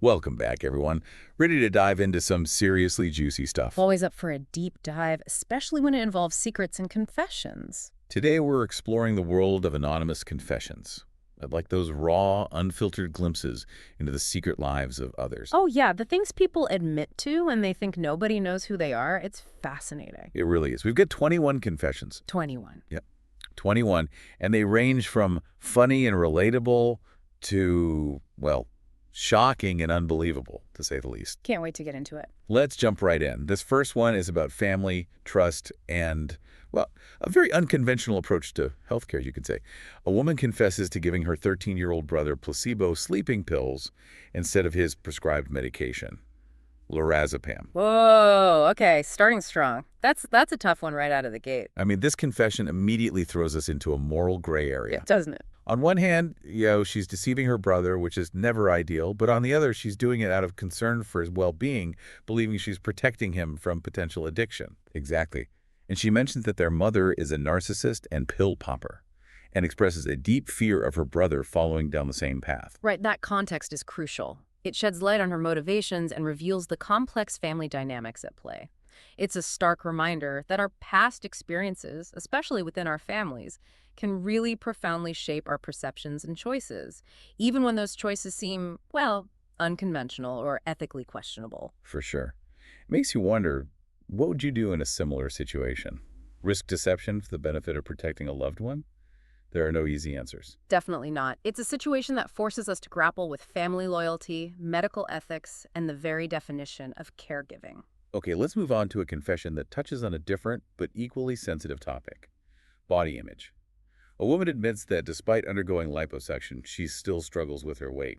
Welcome back, everyone. Ready to dive into some seriously juicy stuff. Always up for a deep dive, especially when it involves secrets and confessions. Today, we're exploring the world of anonymous confessions. I'd like those raw, unfiltered glimpses into the secret lives of others. Oh, yeah, the things people admit to and they think nobody knows who they are, it's fascinating. It really is. We've got 21 confessions. 21. Yep, 21. And they range from funny and relatable to, well, shocking and unbelievable, to say the least. Can't wait to get into it. Let's jump right in. This first one is about family, trust, and, well, a very unconventional approach to healthcare, you could say. A woman confesses to giving her 13-year-old brother placebo sleeping pills instead of his prescribed medication, lorazepam. Whoa, okay, starting strong. That's a tough one right out of the gate, I mean, this confession immediately throws us into a moral gray area. doesn't it? On one hand, she's deceiving her brother, which is never ideal, but on the other, she's doing it out of concern for his well-being, believing she's protecting him from potential addiction. Exactly. And she mentions that their mother is a narcissist and pill popper, and expresses a deep fear of her brother following down the same path. Right, that context is crucial. It sheds light on her motivations and reveals the complex family dynamics at play. It's a stark reminder that our past experiences, especially within our families, can really profoundly shape our perceptions and choices, even when those choices seem, well, unconventional or ethically questionable. For sure. It makes you wonder, what would you do in a similar situation? Risk deception for the benefit of protecting a loved one? There are no easy answers. Definitely not. It's a situation that forces us to grapple with family loyalty, medical ethics, and the very definition of caregiving. Okay, let's move on to a confession that touches on a different but equally sensitive topic: body image. A woman admits that despite undergoing liposuction, she still struggles with her weight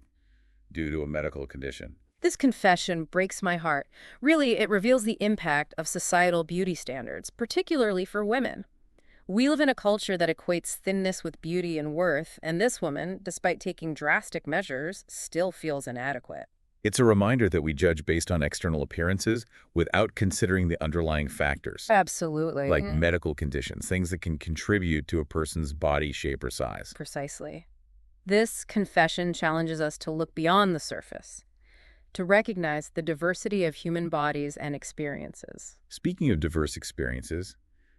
due to a medical condition. This confession breaks my heart. Really, it reveals the impact of societal beauty standards, particularly for women. We live in a culture that equates thinness with beauty and worth, and this woman, despite taking drastic measures, still feels inadequate. It's a reminder that we judge based on external appearances without considering the underlying factors, Absolutely. like medical conditions, things that can contribute to a person's body shape or size. Precisely. This confession challenges us to look beyond the surface, to recognize the diversity of human bodies and experiences. Speaking of diverse experiences,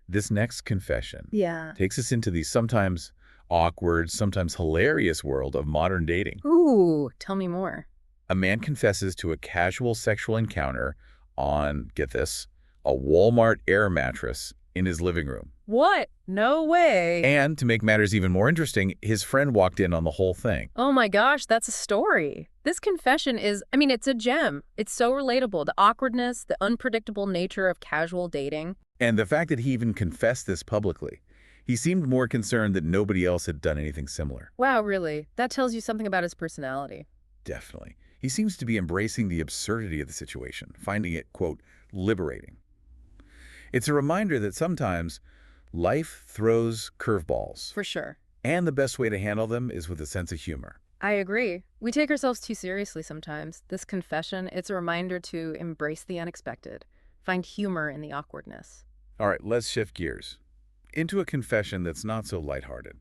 this next confession Yeah. takes us into the sometimes awkward, sometimes hilarious world of modern dating. Ooh, tell me more. A man confesses to a casual sexual encounter on, get this, a Walmart air mattress in his living room. What? No way. And to make matters even more interesting, his friend walked in on the whole thing. Oh my gosh, that's a story. This confession is, it's a gem. It's so relatable. The awkwardness, the unpredictable nature of casual dating. And the fact that he even confessed this publicly. He seemed more concerned that nobody else had done anything similar. Wow, really? That tells you something about his personality. Definitely. He seems to be embracing the absurdity of the situation, finding it, quote, liberating. It's a reminder that sometimes life throws curveballs, For sure. and the best way to handle them is with a sense of humor. I agree. We take ourselves too seriously sometimes. This confession, it's a reminder to embrace the unexpected, find humor in the awkwardness. All right, let's shift gears into a confession that's not so lighthearted.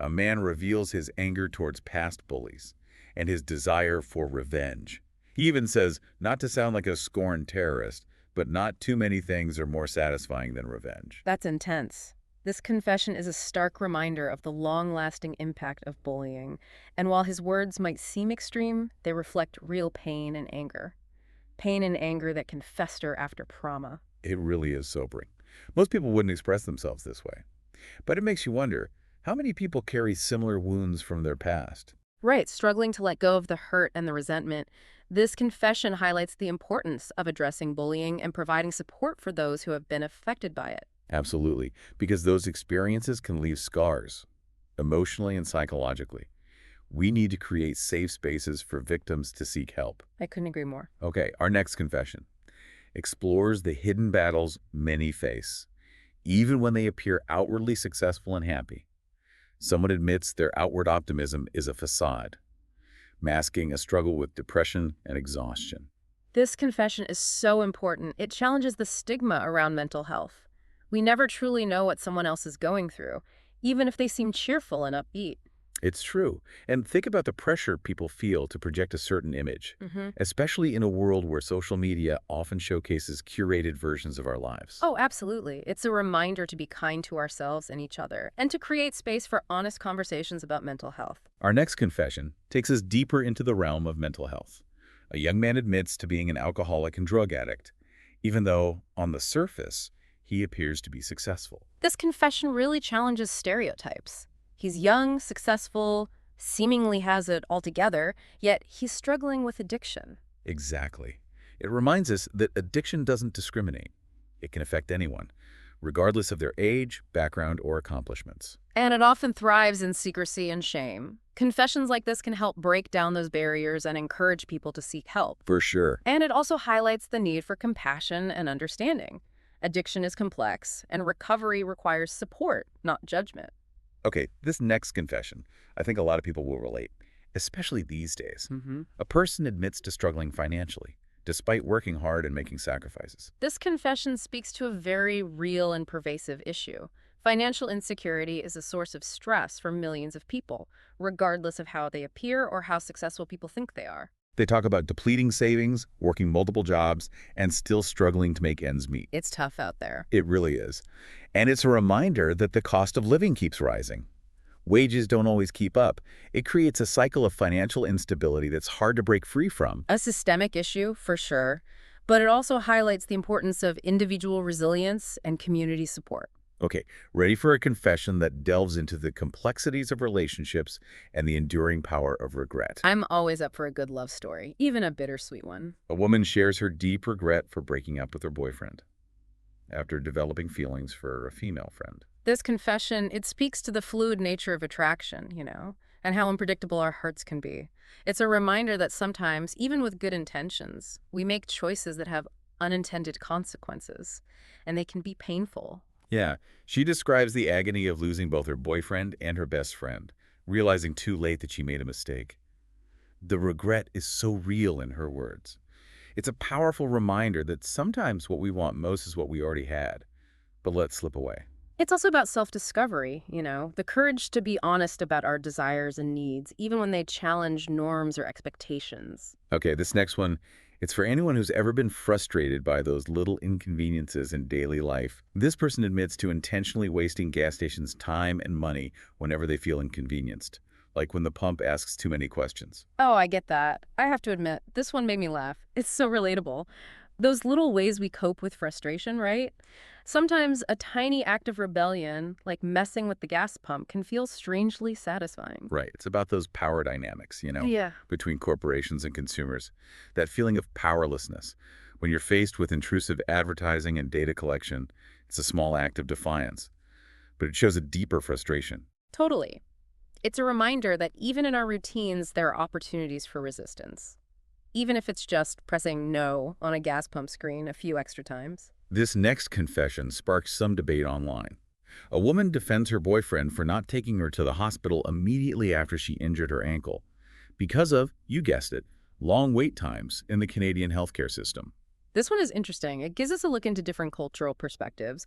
A man reveals his anger towards past bullies and his desire for revenge. He even says, not to sound like a scorned terrorist, but not too many things are more satisfying than revenge. That's intense. This confession is a stark reminder of the long-lasting impact of bullying, and while his words might seem extreme, they reflect real pain and anger. Pain and anger that can fester after trauma. It really is sobering. Most people wouldn't express themselves this way. But it makes you wonder, how many people carry similar wounds from their past? Right, struggling to let go of the hurt and the resentment. This confession highlights the importance of addressing bullying and providing support for those who have been affected by it. Absolutely, because those experiences can leave scars, emotionally and psychologically. We need to create safe spaces for victims to seek help. I couldn't agree more. Okay, our next confession explores the hidden battles many face, even when they appear outwardly successful and happy. Someone admits their outward optimism is a facade, masking a struggle with depression and exhaustion. This confession is so important. It challenges the stigma around mental health. We never truly know what someone else is going through, even if they seem cheerful and upbeat. It's true. And think about the pressure people feel to project a certain image, Hmm. especially in a world where social media often showcases curated versions of our lives. Oh, absolutely. It's a reminder to be kind to ourselves and each other, and to create space for honest conversations about mental health. Our next confession takes us deeper into the realm of mental health. A young man admits to being an alcoholic and drug addict, even though, on the surface, he appears to be successful. This confession really challenges stereotypes. He's young, successful, seemingly has it all together, yet he's struggling with addiction. Exactly. It reminds us that addiction doesn't discriminate. It can affect anyone, regardless of their age, background, or accomplishments. And it often thrives in secrecy and shame. Confessions like this can help break down those barriers and encourage people to seek help. For sure. And it also highlights the need for compassion and understanding. Addiction is complex, and recovery requires support, not judgment. Okay, this next confession, I think a lot of people will relate, especially these days. Hmm. A person admits to struggling financially, despite working hard and making sacrifices. This confession speaks to a very real and pervasive issue. Financial insecurity is a source of stress for millions of people, regardless of how they appear or how successful people think they are. They talk about depleting savings, working multiple jobs, and still struggling to make ends meet. It's tough out there. It really is. And it's a reminder that the cost of living keeps rising. Wages don't always keep up. It creates a cycle of financial instability that's hard to break free from. A systemic issue, for sure, but it also highlights the importance of individual resilience and community support. Okay, ready for a confession that delves into the complexities of relationships and the enduring power of regret. I'm always up for a good love story, even a bittersweet one. A woman shares her deep regret for breaking up with her boyfriend after developing feelings for a female friend. This confession, it speaks to the fluid nature of attraction, and how unpredictable our hearts can be. It's a reminder that sometimes, even with good intentions, we make choices that have unintended consequences, and they can be painful. Yeah, she describes the agony of losing both her boyfriend and her best friend, realizing too late that she made a mistake. The regret is so real in her words. It's a powerful reminder that sometimes what we want most is what we already had, but let slip away. It's also about self-discovery, the courage to be honest about our desires and needs, even when they challenge norms or expectations. Okay, this next one, it's for anyone who's ever been frustrated by those little inconveniences in daily life. This person admits to intentionally wasting gas stations' time and money whenever they feel inconvenienced, like when the pump asks too many questions. Oh, I get that. I have to admit, this one made me laugh. It's so relatable. Those little ways we cope with frustration, right? Sometimes a tiny act of rebellion, like messing with the gas pump, can feel strangely satisfying. Right, it's about those power dynamics, Yeah. between corporations and consumers. That feeling of powerlessness. When you're faced with intrusive advertising and data collection, it's a small act of defiance, but it shows a deeper frustration. Totally. It's a reminder that even in our routines, there are opportunities for resistance. Even if it's just pressing no on a gas pump screen a few extra times. This next confession sparks some debate online. A woman defends her boyfriend for not taking her to the hospital immediately after she injured her ankle because of, you guessed it, long wait times in the Canadian healthcare system. This one is interesting. It gives us a look into different cultural perspectives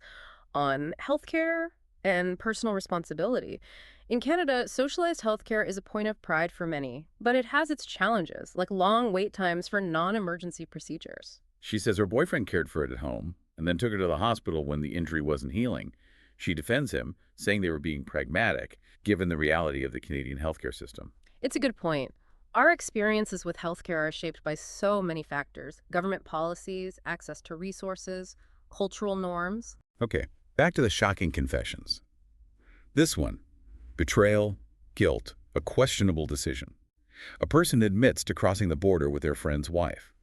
on healthcare and personal responsibility. In Canada, socialized healthcare is a point of pride for many, but it has its challenges, like long wait times for non-emergency procedures. She says her boyfriend cared for it at home and then took her to the hospital when the injury wasn't healing. She defends him, saying they were being pragmatic, given the reality of the Canadian healthcare system. It's a good point. Our experiences with healthcare are shaped by so many factors: government policies, access to resources, cultural norms. Okay, back to the shocking confessions. This one, betrayal, guilt, a questionable decision. A person admits to crossing the border with their friend's wife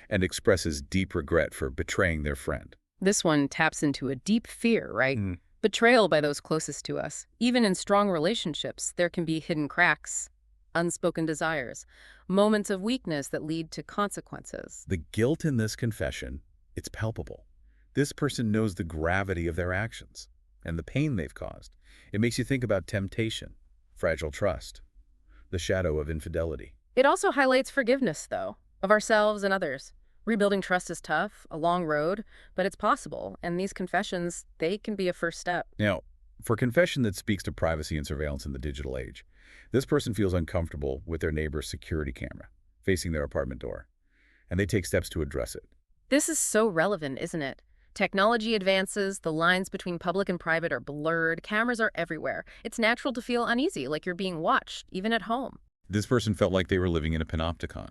and expresses deep regret for betraying their friend. This one taps into a deep fear, right? Betrayal by those closest to us. Even in strong relationships, there can be hidden cracks, unspoken desires, moments of weakness that lead to consequences. The guilt in this confession, it's palpable. This person knows the gravity of their actions and the pain they've caused. It makes you think about temptation, fragile trust, the shadow of infidelity. It also highlights forgiveness, though, of ourselves and others. Rebuilding trust is tough, a long road, but it's possible, and these confessions, they can be a first step. Now, for confession that speaks to privacy and surveillance in the digital age, This person feels uncomfortable with their neighbor's security camera facing their apartment door, and they take steps to address it. This is so relevant, isn't it? Technology advances, the lines between public and private are blurred, cameras are everywhere. It's natural to feel uneasy, like you're being watched, even at home. This person felt like they were living in a panopticon,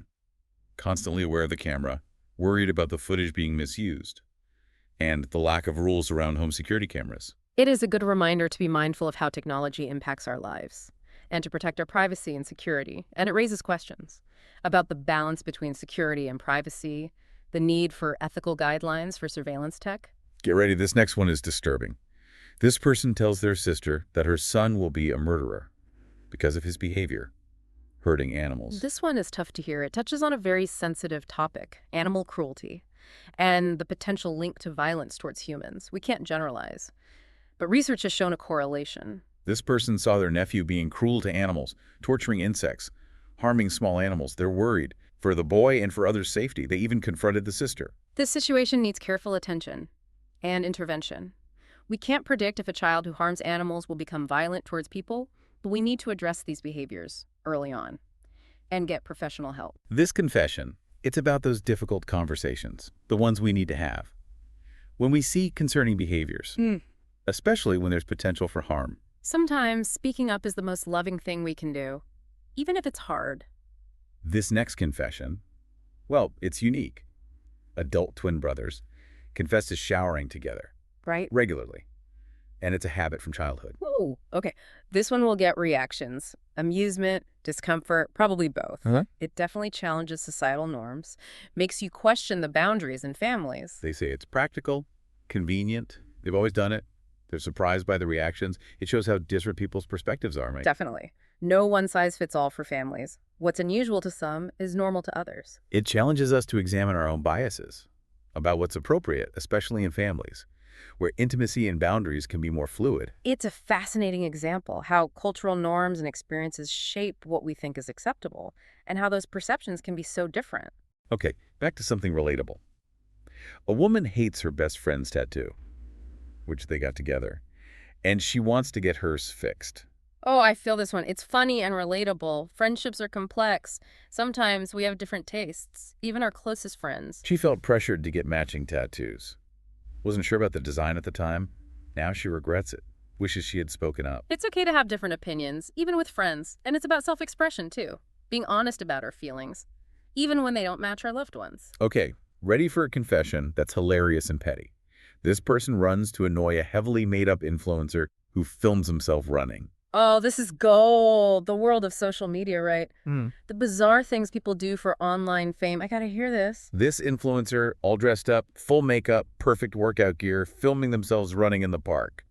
constantly aware of the camera, worried about the footage being misused, and the lack of rules around home security cameras. It is a good reminder to be mindful of how technology impacts our lives and to protect our privacy and security. And it raises questions about the balance between security and privacy, the need for ethical guidelines for surveillance tech. Get ready, this next one is disturbing. This person tells their sister that her son will be a murderer because of his behavior, hurting animals. This one is tough to hear. It touches on a very sensitive topic, animal cruelty, and the potential link to violence towards humans. We can't generalize, but research has shown a correlation. This person saw their nephew being cruel to animals, torturing insects, harming small animals. They're worried for the boy and for others' safety. They even confronted the sister. This situation needs careful attention and intervention. We can't predict if a child who harms animals will become violent towards people, but we need to address these behaviors early on and get professional help. This confession, it's about those difficult conversations, the ones we need to have. When we see concerning behaviors, especially when there's potential for harm. Sometimes speaking up is the most loving thing we can do, even if it's hard. This next confession, well, it's unique. Adult twin brothers confess to showering together Right? regularly, and it's a habit from childhood. Oh, okay. This one will get reactions. Amusement, discomfort, probably both. It definitely challenges societal norms, makes you question the boundaries in families. They say it's practical, convenient. They've always done it. They're surprised by the reactions. It shows how disparate people's perspectives are, right? Definitely. No one size fits all for families. What's unusual to some is normal to others. It challenges us to examine our own biases about what's appropriate, especially in families, where intimacy and boundaries can be more fluid. It's a fascinating example how cultural norms and experiences shape what we think is acceptable and how those perceptions can be so different. Okay, back to something relatable. A woman hates her best friend's tattoo, which they got together, and she wants to get hers fixed. Oh, I feel this one. It's funny and relatable. Friendships are complex. Sometimes we have different tastes, even our closest friends. She felt pressured to get matching tattoos. Wasn't sure about the design at the time. Now she regrets it. Wishes she had spoken up. It's okay to have different opinions, even with friends. And it's about self-expression, too. Being honest about our feelings, even when they don't match our loved ones. Okay, ready for a confession that's hilarious and petty. This person runs to annoy a heavily made-up influencer who films himself running. Oh, this is gold. The world of social media, right? The bizarre things people do for online fame. I gotta hear this. This influencer, all dressed up, full makeup, perfect workout gear, filming themselves running in the park.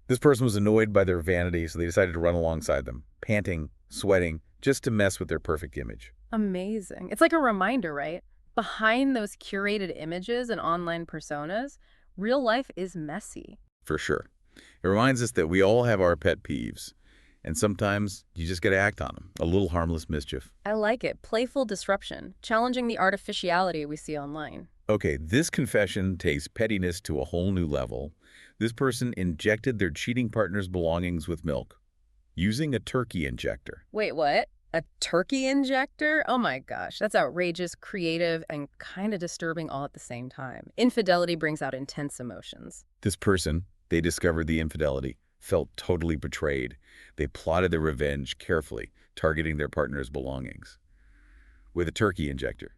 This person was annoyed by their vanity, so they decided to run alongside them, panting, sweating, just to mess with their perfect image. Amazing. It's like a reminder, right? Behind those curated images and online personas, real life is messy. For sure. It reminds us that we all have our pet peeves, and sometimes you just got to act on them. A little harmless mischief. I like it. Playful disruption, challenging the artificiality we see online. Okay, this confession takes pettiness to a whole new level. This person injected their cheating partner's belongings with milk, using a turkey injector. Wait, what? A turkey injector? Oh my gosh, that's outrageous, creative, and kind of disturbing all at the same time. Infidelity brings out intense emotions. This person, they discovered the infidelity, felt totally betrayed. They plotted their revenge carefully, targeting their partner's belongings with a turkey injector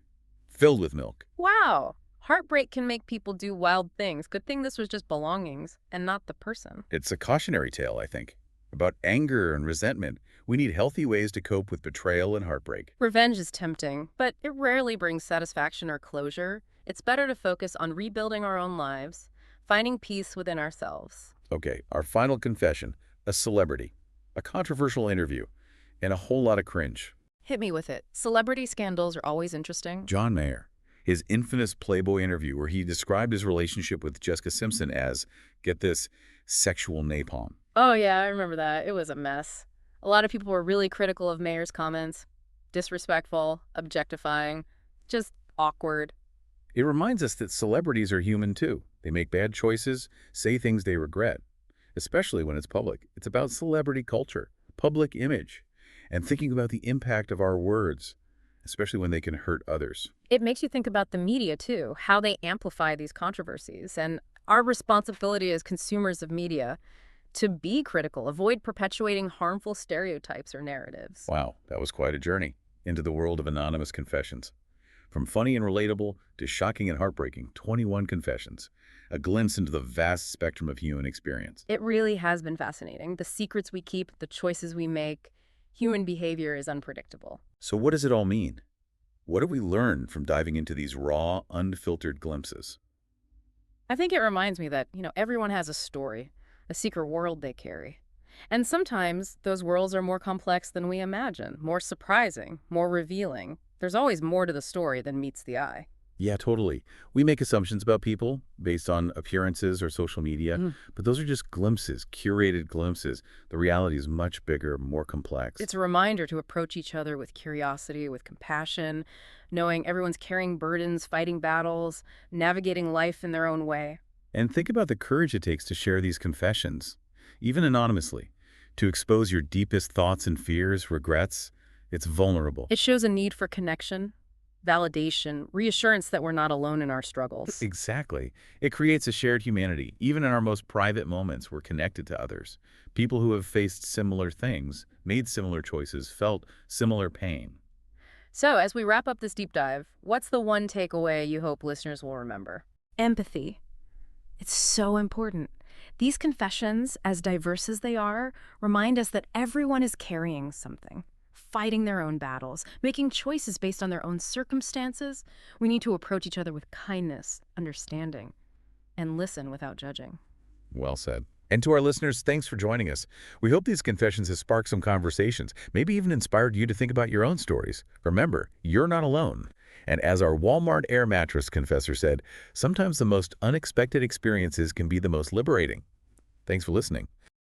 filled with milk. Wow. Heartbreak can make people do wild things. Good thing this was just belongings and not the person. It's a cautionary tale, I think, about anger and resentment. We need healthy ways to cope with betrayal and heartbreak. Revenge is tempting, but it rarely brings satisfaction or closure. It's better to focus on rebuilding our own lives, finding peace within ourselves. Okay, our final confession, a celebrity, a controversial interview, and a whole lot of cringe. Hit me with it. Celebrity scandals are always interesting. John Mayer, his infamous Playboy interview where he described his relationship with Jessica Simpson as, get this, sexual napalm. Oh yeah, I remember that. It was a mess. A lot of people were really critical of Mayer's comments. Disrespectful, objectifying, just awkward. It reminds us that celebrities are human too. They make bad choices, say things they regret, especially when it's public. It's about celebrity culture, public image. and thinking about the impact of our words, especially when they can hurt others. It makes you think about the media, too, how they amplify these controversies, and our responsibility as consumers of media to be critical, avoid perpetuating harmful stereotypes or narratives. Wow, that was quite a journey into the world of anonymous confessions. From funny and relatable to shocking and heartbreaking, 21 confessions, a glimpse into the vast spectrum of human experience. It really has been fascinating. The secrets we keep, the choices we make, human behavior is unpredictable. So what does it all mean? What have we learned from diving into these raw, unfiltered glimpses? I think it reminds me that, everyone has a story, a secret world they carry. And sometimes those worlds are more complex than we imagine, more surprising, more revealing. There's always more to the story than meets the eye. Yeah, totally. We make assumptions about people based on appearances or social media, Mm. but those are just glimpses, curated glimpses. The reality is much bigger, more complex. It's a reminder to approach each other with curiosity, with compassion, knowing everyone's carrying burdens, fighting battles, navigating life in their own way. And think about the courage it takes to share these confessions, even anonymously, to expose your deepest thoughts and fears, regrets. It's vulnerable. It shows a need for connection, validation, reassurance that we're not alone in our struggles. Exactly. It creates a shared humanity. Even in our most private moments, we're connected to others. People who have faced similar things, made similar choices, felt similar pain. So, as we wrap up this deep dive, what's the one takeaway you hope listeners will remember? Empathy. It's so important. These confessions, as diverse as they are, remind us that everyone is carrying something, fighting their own battles, making choices based on their own circumstances. We need to approach each other with kindness, understanding, and listen without judging. Well said. And to our listeners, thanks for joining us. We hope these confessions have sparked some conversations, maybe even inspired you to think about your own stories. Remember, you're not alone. And as our Walmart Air mattress confessor said, sometimes the most unexpected experiences can be the most liberating. Thanks for listening.